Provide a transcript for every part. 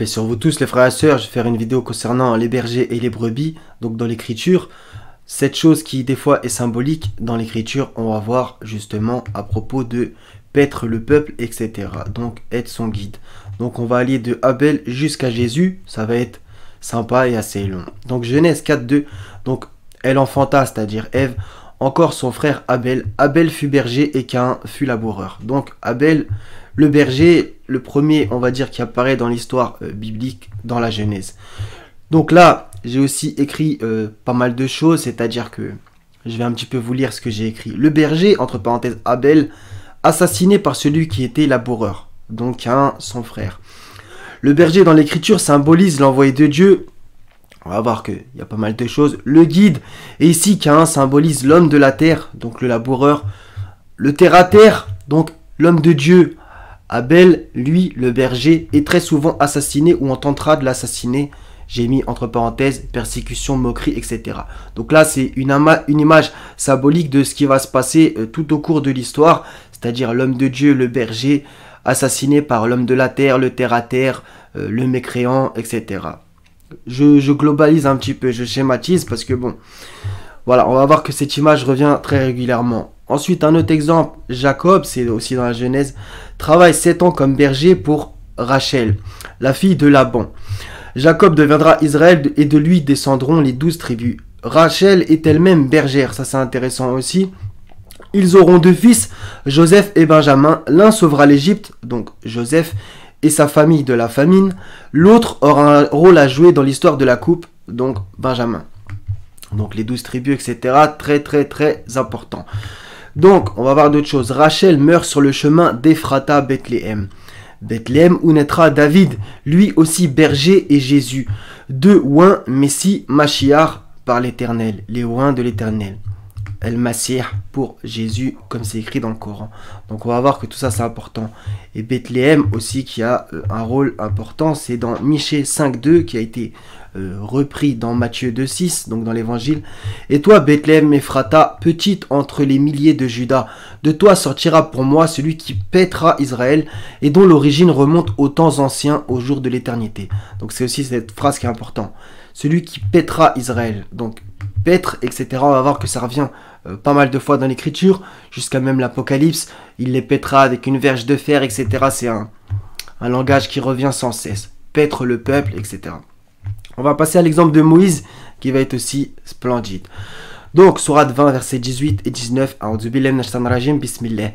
Paix sur vous tous les frères et sœurs, je vais faire une vidéo concernant les bergers et les brebis. Donc dans l'écriture, cette chose qui des fois est symbolique, dans l'écriture on va voir justement à propos de paître le peuple, etc. Donc être son guide. Donc on va aller de Abel jusqu'à Jésus, ça va être sympa et assez long. Donc Genèse 4:2, donc elle enfanta, c'est-à-dire Ève, encore son frère Abel. Abel fut berger et Caïn fut laboureur. Donc Abel, le berger, le premier, on va dire, qui apparaît dans l'histoire biblique, dans la Genèse. Donc là, j'ai aussi écrit pas mal de choses, c'est-à-dire que je vais un petit peu vous lire ce que j'ai écrit. Le berger, entre parenthèses Abel, assassiné par celui qui était laboureur, donc Caïn, son frère. Le berger dans l'écriture symbolise l'envoyé de Dieu. On va voir qu'il y a pas mal de choses. Le guide, et ici Caïn symbolise l'homme de la terre, donc le laboureur. Le terre-à-terre, donc l'homme de Dieu. Abel, lui, le berger, est très souvent assassiné ou on tentera de l'assassiner. J'ai mis entre parenthèses persécution, moquerie, etc. Donc là, c'est une image symbolique de ce qui va se passer tout au cours de l'histoire. C'est-à-dire l'homme de Dieu, le berger, assassiné par l'homme de la terre, le terre-à-terre, le mécréant, etc. Je globalise un petit peu, je schématise parce que bon, voilà, on va voir que cette image revient très régulièrement. Ensuite, un autre exemple, Jacob, c'est aussi dans la Genèse, travaille 7 ans comme berger pour Rachel, la fille de Laban. Jacob deviendra Israël et de lui descendront les 12 tribus. Rachel est elle-même bergère, ça c'est intéressant aussi. Ils auront 2 fils, Joseph et Benjamin. L'un sauvera l'Égypte, donc Joseph, et sa famille de la famine. L'autre aura un rôle à jouer dans l'histoire de la coupe, donc Benjamin. Donc les 12 tribus, etc. Très important. Donc, on va voir d'autres choses. Rachel meurt sur le chemin d'Ephrata à Bethléem. Bethléem où naîtra David, lui aussi berger, et Jésus. 2 oins, Messie, Machiar, par l'Éternel. Les oins de l'Éternel. El Masih pour Jésus, comme c'est écrit dans le Coran. Donc on va voir que tout ça c'est important. Et Bethléem aussi qui a un rôle important, c'est dans Michée 5:2 qui a été repris dans Matthieu 2:6, donc dans l'évangile. Et toi Bethléem Ephrata, petite entre les milliers de Juda, de toi sortira pour moi celui qui paîtra Israël et dont l'origine remonte aux temps anciens, au jour de l'éternité. Donc c'est aussi cette phrase qui est importante. Celui qui paîtra Israël, donc paître, etc. On va voir que ça revient pas mal de fois dans l'écriture, jusqu'à même l'Apocalypse. Il les paîtra avec une verge de fer, etc. C'est un langage qui revient sans cesse. Paître le peuple, etc. On va passer à l'exemple de Moïse, qui va être aussi splendide. Donc, sourate 20, versets 18 et 19. Bismillah.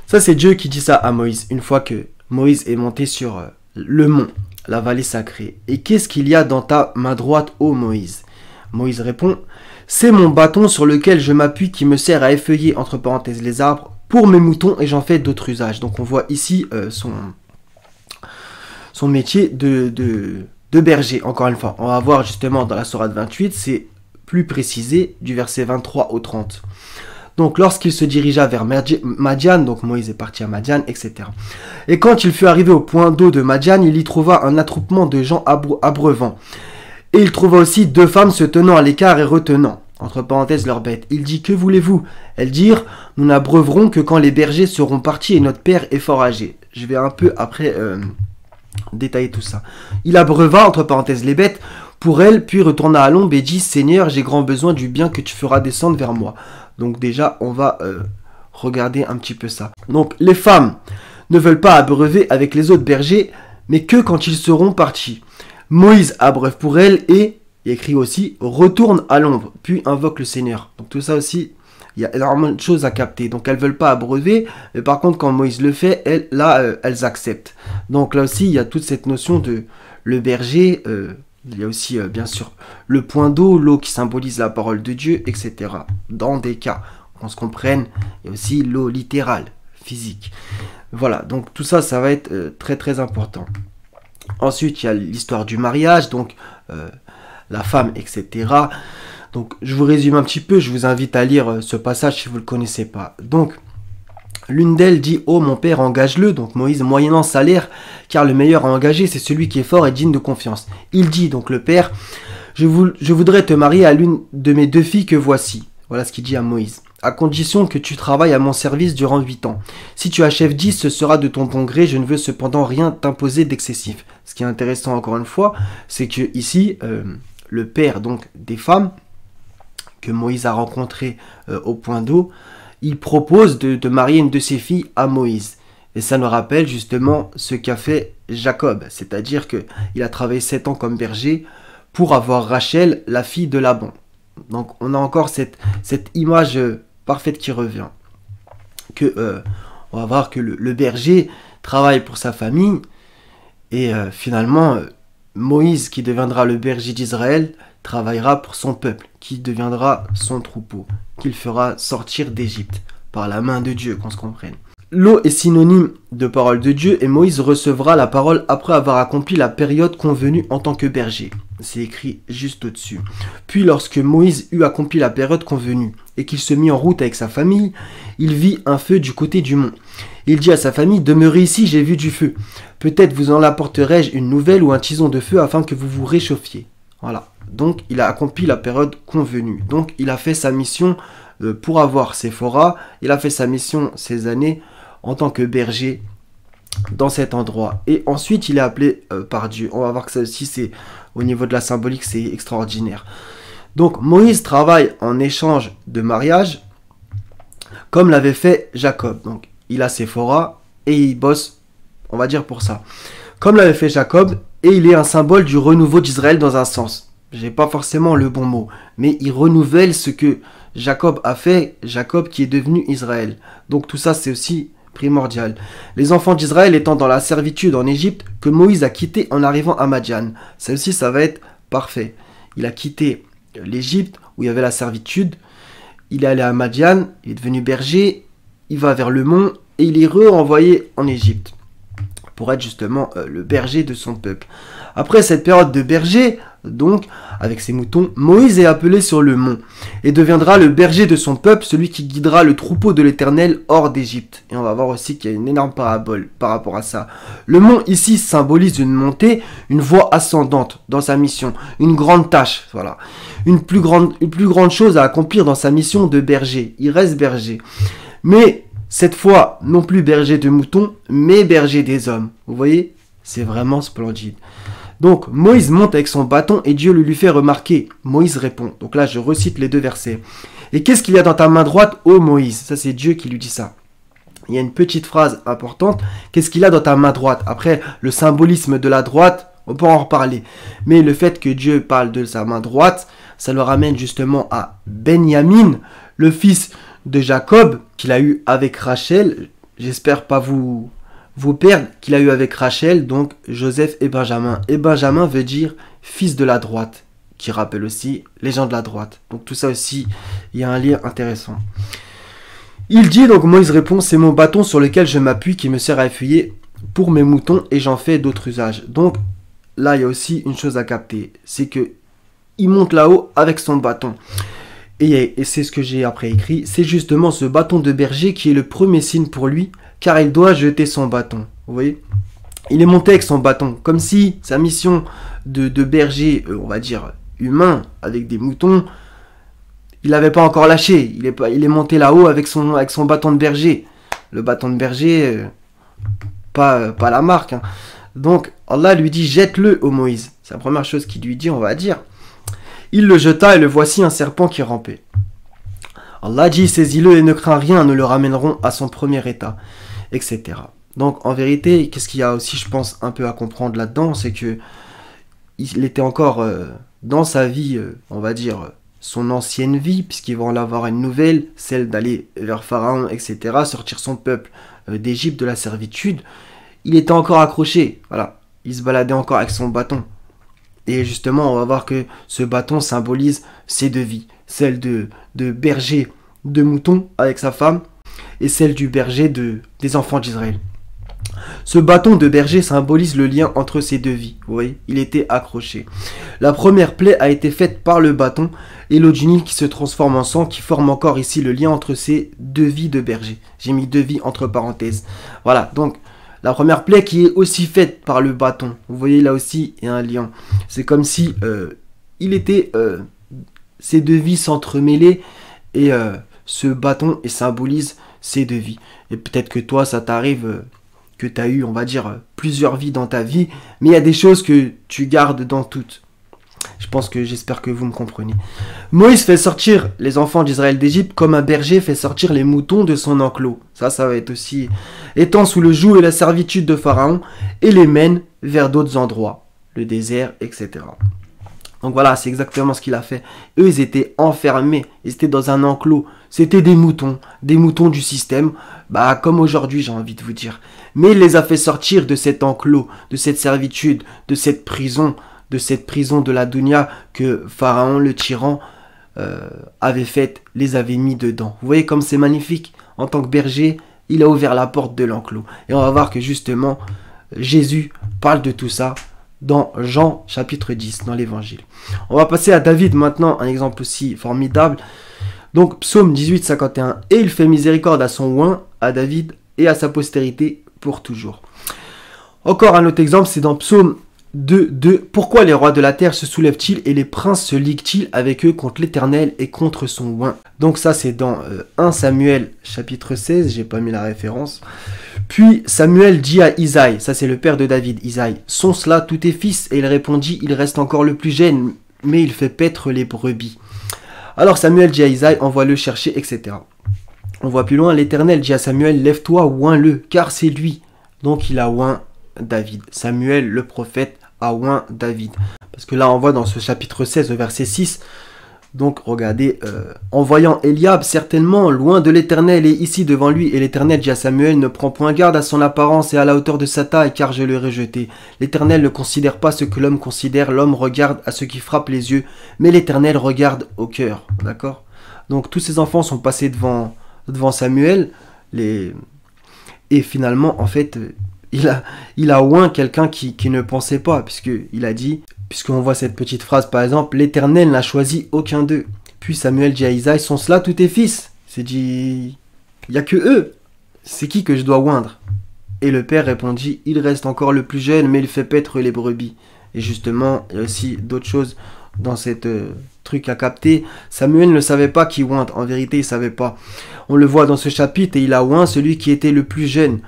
Ça, c'est Dieu qui dit ça à Moïse, une fois que Moïse est monté sur le mont, la vallée sacrée. Et qu'est-ce qu'il y a dans ta main droite, ô Moïse? Moïse répond, c'est mon bâton sur lequel je m'appuie qui me sert à effeuiller, entre parenthèses, les arbres pour mes moutons et j'en fais d'autres usages. Donc on voit ici son métier de berger. Encore une fois, on va voir justement dans la sourate 28, c'est plus précisé du verset 23 au 30. Donc lorsqu'il se dirigea vers Madian, donc Moïse est parti à Madian, etc. Et quand il fut arrivé au point d'eau de Madian, il y trouva un attroupement de gens abreuvant. Et il trouva aussi 2 femmes se tenant à l'écart et retenant, entre parenthèses, leurs bêtes. Il dit, que voulez-vous? Elles dirent, nous n'abreuverons que quand les bergers seront partis et notre père est fort âgé. Je vais un peu après détailler tout ça. Il abreuva, entre parenthèses, les bêtes pour elles, puis retourna à l'ombre et dit, Seigneur, j'ai grand besoin du bien que tu feras descendre vers moi. Donc déjà, on va regarder un petit peu ça. Donc les femmes ne veulent pas abreuver avec les autres bergers, mais que quand ils seront partis. Moïse abreuve pour elle et, il écrit aussi, retourne à l'ombre, puis invoque le Seigneur. Donc tout ça aussi, il y a énormément de choses à capter. Donc elles ne veulent pas abreuver, mais par contre quand Moïse le fait, elles acceptent. Donc là aussi, il y a toute cette notion de le berger, il y a aussi bien sûr le point d'eau, l'eau qui symbolise la parole de Dieu, etc. Dans des cas, qu'on se comprenne, il y a aussi l'eau littérale, physique. Voilà, donc tout ça, ça va être très important. Ensuite, il y a l'histoire du mariage, donc la femme, etc. Donc, je vous résume un petit peu, je vous invite à lire ce passage si vous ne le connaissez pas. Donc, l'une d'elles dit, oh mon père, engage-le, donc Moïse, moyennant salaire, car le meilleur à engager, c'est celui qui est fort et digne de confiance. Il dit, donc le père, je voudrais te marier à l'une de mes 2 filles que voici. Voilà ce qu'il dit à Moïse. à condition que tu travailles à mon service durant 8 ans. Si tu achèves 10, ce sera de ton bon gré, je ne veux cependant rien t'imposer d'excessif. Ce qui est intéressant encore une fois, c'est que ici, le père donc des femmes que Moïse a rencontré au point d'eau, il propose de marier une de ses filles à Moïse. Et ça nous rappelle justement ce qu'a fait Jacob, c'est-à-dire qu'il a travaillé 7 ans comme berger pour avoir Rachel, la fille de Laban. Donc on a encore cette image parfaite qui revient. On va voir que le berger travaille pour sa famille et finalement Moïse, qui deviendra le berger d'Israël, travaillera pour son peuple, qui deviendra son troupeau, qu'il fera sortir d'Égypte par la main de Dieu, qu'on se comprenne. L'eau est synonyme de parole de Dieu et Moïse recevra la parole après avoir accompli la période convenue en tant que berger. C'est écrit juste au-dessus. Puis lorsque Moïse eut accompli la période convenue et qu'il se mit en route avec sa famille, il vit un feu du côté du mont. Il dit à sa famille, demeurez ici, j'ai vu du feu. Peut-être vous en apporterai-je une nouvelle ou un tison de feu afin que vous vous réchauffiez. Voilà. Donc il a accompli la période convenue. Donc il a fait sa mission pour avoir Séphora. Il a fait sa mission ces années en tant que berger dans cet endroit. Et ensuite, il est appelé par Dieu. On va voir que ça aussi, c'est au niveau de la symbolique, c'est extraordinaire. Donc, Moïse travaille en échange de mariage, comme l'avait fait Jacob. Donc, il a Séphora et il bosse, on va dire, pour ça. Comme l'avait fait Jacob, et il est un symbole du renouveau d'Israël dans un sens. J'ai pas forcément le bon mot, mais il renouvelle ce que Jacob a fait, Jacob qui est devenu Israël. Donc, tout ça, c'est aussi primordial. Les enfants d'Israël étant dans la servitude en Égypte, que Moïse a quitté en arrivant à Madian. Ça aussi, ça va être parfait. Il a quitté l'Égypte, où il y avait la servitude. Il est allé à Madian, il est devenu berger, il va vers le mont, et il est renvoyé en Égypte, pour être justement le berger de son peuple. Après cette période de berger, donc, avec ses moutons, Moïse est appelé sur le mont, et deviendra le berger de son peuple, celui qui guidera le troupeau de l'Éternel hors d'Égypte. Et on va voir aussi qu'il y a une énorme parabole par rapport à ça. Le mont ici symbolise une montée, une voie ascendante dans sa mission, une grande tâche, voilà. Une plus grande chose à accomplir dans sa mission de berger. Il reste berger. Mais cette fois, non plus berger de moutons, mais berger des hommes. Vous voyez? C'est vraiment splendide. Donc, Moïse monte avec son bâton et Dieu le lui fait remarquer. Moïse répond. Donc là, je recite les deux versets. Et qu'est-ce qu'il y a dans ta main droite, ô Moïse? Ça, c'est Dieu qui lui dit ça. Il y a une petite phrase importante. Qu'est-ce qu'il a dans ta main droite? Après, le symbolisme de la droite, on peut en reparler. Mais le fait que Dieu parle de sa main droite, ça le ramène justement à Benyamin, le fils de Jacob, qu'il a eu avec Rachel. J'espère pas vous perdre, qu'il a eu avec Rachel, donc Joseph et Benjamin. Et Benjamin veut dire fils de la droite, qui rappelle aussi les gens de la droite. Donc tout ça aussi, il y a un lien intéressant. Il dit, donc Moïse répond, c'est mon bâton sur lequel je m'appuie qui me sert à effuyer pour mes moutons et j'en fais d'autres usages. Donc là, il y a aussi une chose à capter, c'est que il monte là-haut avec son bâton. Et c'est ce que j'ai après écrit, c'est justement ce bâton de berger qui est le premier signe pour lui, car il doit jeter son bâton. Vous voyez? Il est monté avec son bâton, comme si sa mission de berger, on va dire humain, avec des moutons, il n'avait pas encore lâché. Il est monté là-haut avec son bâton de berger. Le bâton de berger, pas la marque. Hein. Donc Allah lui dit, jette-le ô Moïse. C'est la première chose qu'il lui dit, on va dire. Il le jeta et le voici un serpent qui rampait. Allah dit, saisis-le et ne crains rien, nous le ramènerons à son premier état, etc. Donc en vérité, qu'est-ce qu'il y a aussi, je pense, un peu à comprendre là-dedans, c'est que il était encore dans sa vie, on va dire, son ancienne vie, puisqu'il va en avoir une nouvelle, celle d'aller vers Pharaon, etc., sortir son peuple d'Égypte, de la servitude. Il était encore accroché, voilà, il se baladait encore avec son bâton. Et justement, on va voir que ce bâton symbolise ces deux vies. Celle de berger de moutons avec sa femme et celle du berger des enfants d'Israël. Ce bâton de berger symbolise le lien entre ces deux vies. Vous voyez, il était accroché. La première plaie a été faite par le bâton et l'eau du Nil qui se transforme en sang, qui forme encore ici le lien entre ces deux vies de berger. J'ai mis deux vies entre parenthèses. Voilà, donc la première plaie qui est aussi faite par le bâton. Vous voyez là aussi, il y a un lien. C'est comme si il était ces deux vies s'entremêlaient et ce bâton et symbolise ces 2 vies. Et peut-être que toi, ça t'arrive que tu as eu, on va dire, plusieurs vies dans ta vie, mais il y a des choses que tu gardes dans toutes. J'espère que vous me comprenez. Moïse fait sortir les enfants d'Israël d'Égypte comme un berger fait sortir les moutons de son enclos. Ça va être aussi étant sous le joug et la servitude de Pharaon et les mène vers d'autres endroits, le désert, etc. Donc voilà, c'est exactement ce qu'il a fait. Eux, ils étaient enfermés, ils étaient dans un enclos. C'était des moutons du système, comme aujourd'hui, j'ai envie de vous dire. Mais il les a fait sortir de cet enclos, de cette servitude, de cette prison de la Dunya que Pharaon, le tyran, avait faite, les avait mis dedans. Vous voyez comme c'est magnifique. En tant que berger, il a ouvert la porte de l'enclos. Et on va voir que justement, Jésus parle de tout ça dans Jean chapitre 10, dans l'évangile. On va passer à David maintenant, un exemple aussi formidable. Donc psaume 18, 51. Et il fait miséricorde à son oint, à David et à sa postérité pour toujours. Encore un autre exemple, c'est dans psaume 2. Pourquoi les rois de la terre se soulèvent-ils et les princes se liguent-ils avec eux contre l'Éternel et contre son oint? Donc ça c'est dans 1 Samuel chapitre 16, j'ai pas mis la référence. Puis Samuel dit à Isaïe, ça c'est le père de David, Isaïe, sont cela tous tes fils? Et il répondit, il reste encore le plus jeune, mais il fait paître les brebis. Alors Samuel dit à Isaïe, envoie-le chercher, etc. On voit plus loin, l'Éternel dit à Samuel, lève-toi, oins-le, car c'est lui. Donc il a oint David. Samuel, le prophète, a oint David. Parce que là, on voit dans ce chapitre 16, verset 6, donc regardez, en voyant Eliab, certainement, loin de l'Éternel et ici devant lui, et l'Éternel dit à Samuel, ne prends point garde à son apparence et à la hauteur de sa taille, car je l'ai rejeté. L'Éternel ne considère pas ce que l'homme considère, l'homme regarde à ce qui frappe les yeux, mais l'Éternel regarde au cœur. D'accord? Donc tous ces enfants sont passés devant Samuel, et finalement, en fait, il a oint quelqu'un qui ne pensait pas, puisqu'il a dit, puisqu'on voit cette petite phrase par exemple, l'Éternel n'a choisi aucun d'eux. Puis Samuel dit à Isaïe, sont cela tous tes fils? C'est dit, il n'y a que eux. C'est qui que je dois oindre? Et le père répondit, il reste encore le plus jeune, mais il fait paître les brebis. Et justement, il y a aussi d'autres choses dans cette truc à capter. Samuel ne savait pas qui oindre, en vérité il ne savait pas. On le voit dans ce chapitre, et il a oint celui qui était le plus jeune.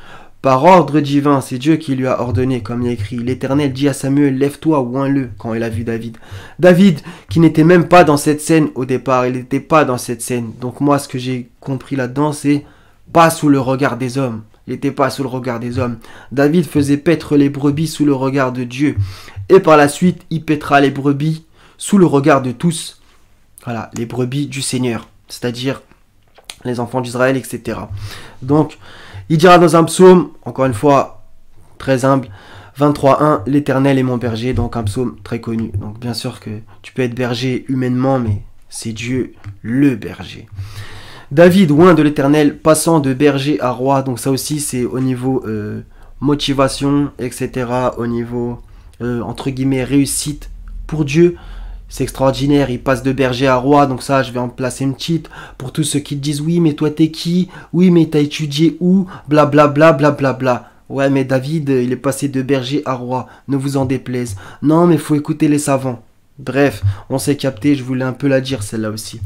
Par ordre divin, c'est Dieu qui lui a ordonné, comme il est écrit. L'Éternel dit à Samuel, lève-toi, oins-le, quand il a vu David. David, qui n'était même pas dans cette scène au départ, il n'était pas dans cette scène. Donc moi, ce que j'ai compris là-dedans, c'est pas sous le regard des hommes. Il n'était pas sous le regard des hommes. David faisait paître les brebis sous le regard de Dieu. Et par la suite, il paîtra les brebis sous le regard de tous. Voilà, les brebis du Seigneur, c'est-à-dire les enfants d'Israël, etc. Donc, il dira dans un psaume, encore une fois, très humble, 23.1, l'Éternel est mon berger, donc un psaume très connu. Donc bien sûr que tu peux être berger humainement, mais c'est Dieu le berger. David, oint de l'Éternel, passant de berger à roi, donc ça aussi c'est au niveau motivation, etc., au niveau, entre guillemets, réussite pour Dieu. C'est extraordinaire, il passe de berger à roi, donc ça, je vais en placer une petite. Pour tous ceux qui disent, oui, mais toi, t'es qui? Oui, mais t'as étudié où? Blablabla, blablabla. Ouais, mais David, il est passé de berger à roi, ne vous en déplaise. Non, mais faut écouter les savants. Bref, on s'est capté, je voulais un peu la dire, celle-là aussi.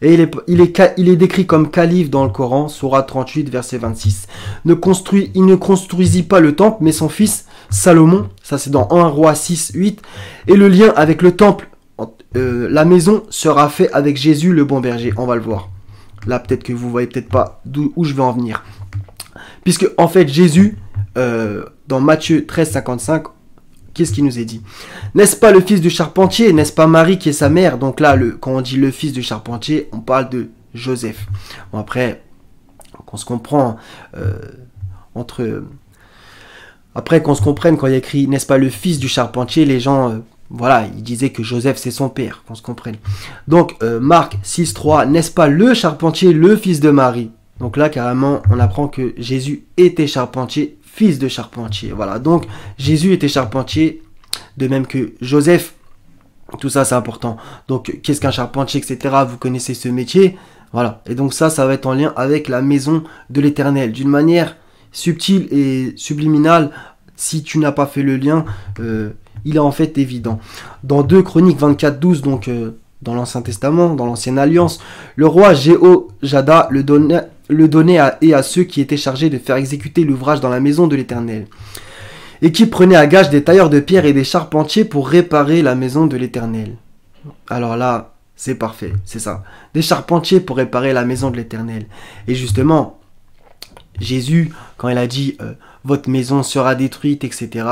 Et il est décrit comme calife dans le Coran, Sourate 38, verset 26. Il ne construisit pas le temple, mais son fils, Salomon, ça c'est dans 1 Roi 6, 8, et le lien avec le temple, la maison sera fait avec Jésus le bon berger, on va le voir. Là peut-être que vous voyez peut-être pas où je vais en venir. Puisque en fait Jésus, dans Matthieu 13, 55, qu'est-ce qu'il nous est dit? N'est-ce pas le fils du charpentier? N'est-ce pas Marie qui est sa mère? Donc là, quand on dit le fils du charpentier, on parle de Joseph. Bon après, qu'on se comprend après qu'on se comprenne quand il y a écrit n'est-ce pas le fils du charpentier, les gens... Voilà, il disait que Joseph c'est son père, qu'on se comprenne. Donc Marc 6.3, n'est-ce pas le charpentier, le fils de Marie? Donc là carrément on apprend que Jésus était charpentier, fils de charpentier. Voilà, donc Jésus était charpentier, de même que Joseph. Tout ça c'est important. Donc qu'est-ce qu'un charpentier, etc. Vous connaissez ce métier. Voilà, et donc ça va être en lien avec la maison de l'Éternel. D'une manière subtile et subliminale, si tu n'as pas fait le lien... il est en fait évident. Dans 2 Chroniques 24, 12, donc dans l'Ancien Testament, dans l'Ancienne Alliance. Le roi Jéhojada le donnait à ceux qui étaient chargés de faire exécuter l'ouvrage dans la maison de l'Éternel, et qui prenaient à gage des tailleurs de pierre et des charpentiers pour réparer la maison de l'Éternel. Alors là, c'est parfait, c'est ça. Des charpentiers pour réparer la maison de l'Éternel. Et justement, Jésus, quand il a dit votre maison sera détruite, etc.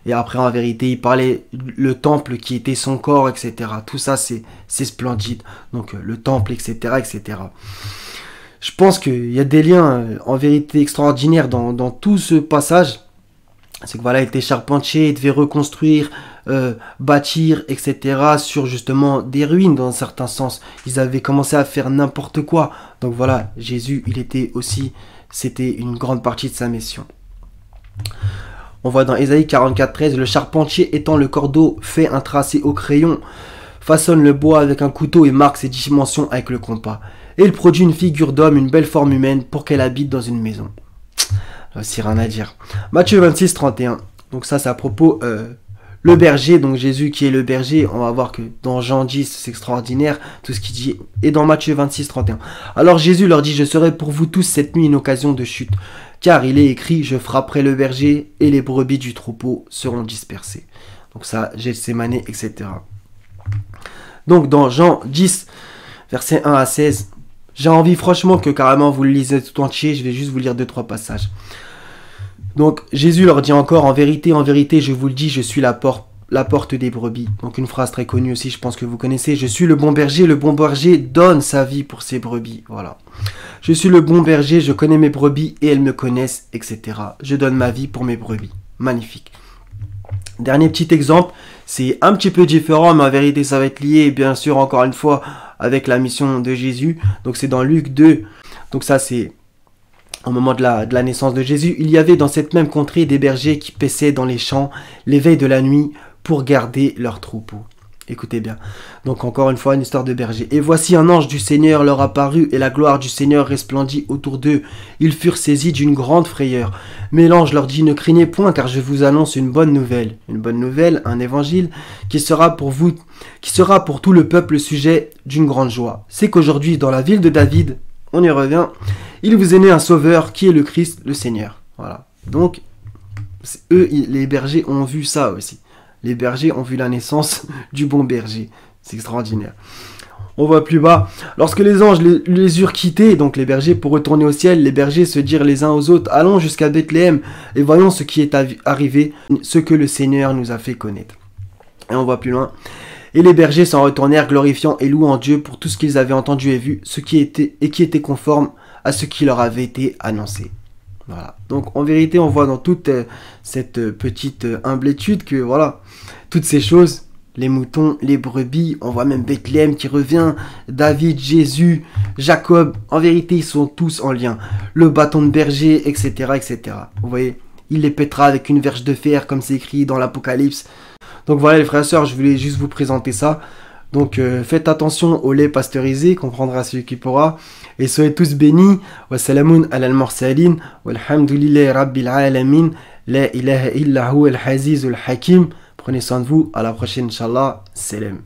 Et après, en vérité, il parlait le temple qui était son corps, etc. Tout ça, c'est splendide. Donc, le temple, etc., etc. Je pense qu'il y a des liens, en vérité, extraordinaires dans tout ce passage. C'est que voilà, il était charpentier, il devait reconstruire, bâtir, etc. sur justement des ruines, dans un certain sens. Ils avaient commencé à faire n'importe quoi. Donc voilà, Jésus, il était aussi, c'était une grande partie de sa mission. On voit dans Ésaïe 44,13, le charpentier étend le cordeau, fait un tracé au crayon, façonne le bois avec un couteau et marque ses dimensions avec le compas. Et il produit une figure d'homme, une belle forme humaine, pour qu'elle habite dans une maison. Là aussi, rien à dire. Matthieu 26, 31. Donc ça, c'est à propos le berger, donc Jésus qui est le berger. On va voir que dans Jean 10, c'est extraordinaire, tout ce qu'il dit. Et dans Matthieu 26, 31. Alors Jésus leur dit, je serai pour vous tous cette nuit une occasion de chute. Car il est écrit, je frapperai le berger et les brebis du troupeau seront dispersées. Donc ça, Gethsémane, etc. Donc dans Jean 10, versets 1 à 16, j'ai envie franchement que carrément vous le lisez tout entier, je vais juste vous lire 2-3 passages. Donc Jésus leur dit encore, en vérité, je vous le dis, je suis la porte des brebis. Donc une phrase très connue aussi, je pense que vous connaissez, je suis le bon berger donne sa vie pour ses brebis. Voilà. Je suis le bon berger, je connais mes brebis et elles me connaissent, etc. Je donne ma vie pour mes brebis. Magnifique. Dernier petit exemple, c'est un petit peu différent, mais en vérité ça va être lié, bien sûr, encore une fois, avec la mission de Jésus. Donc c'est dans Luc 2. Donc ça c'est au moment de la naissance de Jésus. Il y avait dans cette même contrée des bergers qui paissaient dans les champs les veilles de la nuit pour garder leurs troupeaux. Écoutez bien. Donc encore une fois, une histoire de berger. Et voici un ange du Seigneur leur apparut et la gloire du Seigneur resplendit autour d'eux. Ils furent saisis d'une grande frayeur. Mais l'ange leur dit, ne craignez point car je vous annonce une bonne nouvelle. Une bonne nouvelle, un évangile qui sera pour vous, qui sera pour tout le peuple sujet d'une grande joie. C'est qu'aujourd'hui, dans la ville de David, on y revient, il vous est né un sauveur qui est le Christ, le Seigneur. Voilà. Donc, eux, les bergers ont vu ça aussi. Les bergers ont vu la naissance du bon berger. C'est extraordinaire. On voit plus bas. Lorsque les anges les eurent quittés, donc les bergers, pour retourner au ciel, les bergers se dirent les uns aux autres, allons jusqu'à Bethléem et voyons ce qui est arrivé, ce que le Seigneur nous a fait connaître. Et on voit plus loin. Et les bergers s'en retournèrent, glorifiant et louant Dieu pour tout ce qu'ils avaient entendu et vu, qui était conforme à ce qui leur avait été annoncé. Voilà. Donc en vérité, on voit dans toute cette petite humblétude que voilà, toutes ces choses, les moutons, les brebis, on voit même Bethléem qui revient, David, Jésus, Jacob, en vérité, ils sont tous en lien. Le bâton de berger, etc., etc. Vous voyez, il les pètera avec une verge de fer, comme c'est écrit dans l'Apocalypse. Donc voilà les frères et sœurs, je voulais juste vous présenter ça. Donc faites attention au lait pasteurisé, comprendra celui qui pourra. Et soyez tous bénis. Wassalamun ala al-mursalin. Walhamdulillahi rabbil alamin. La ilaha illa huwa al-haziz al-hakim. Prenez soin de vous. À la prochaine, Inch'Allah. Salam.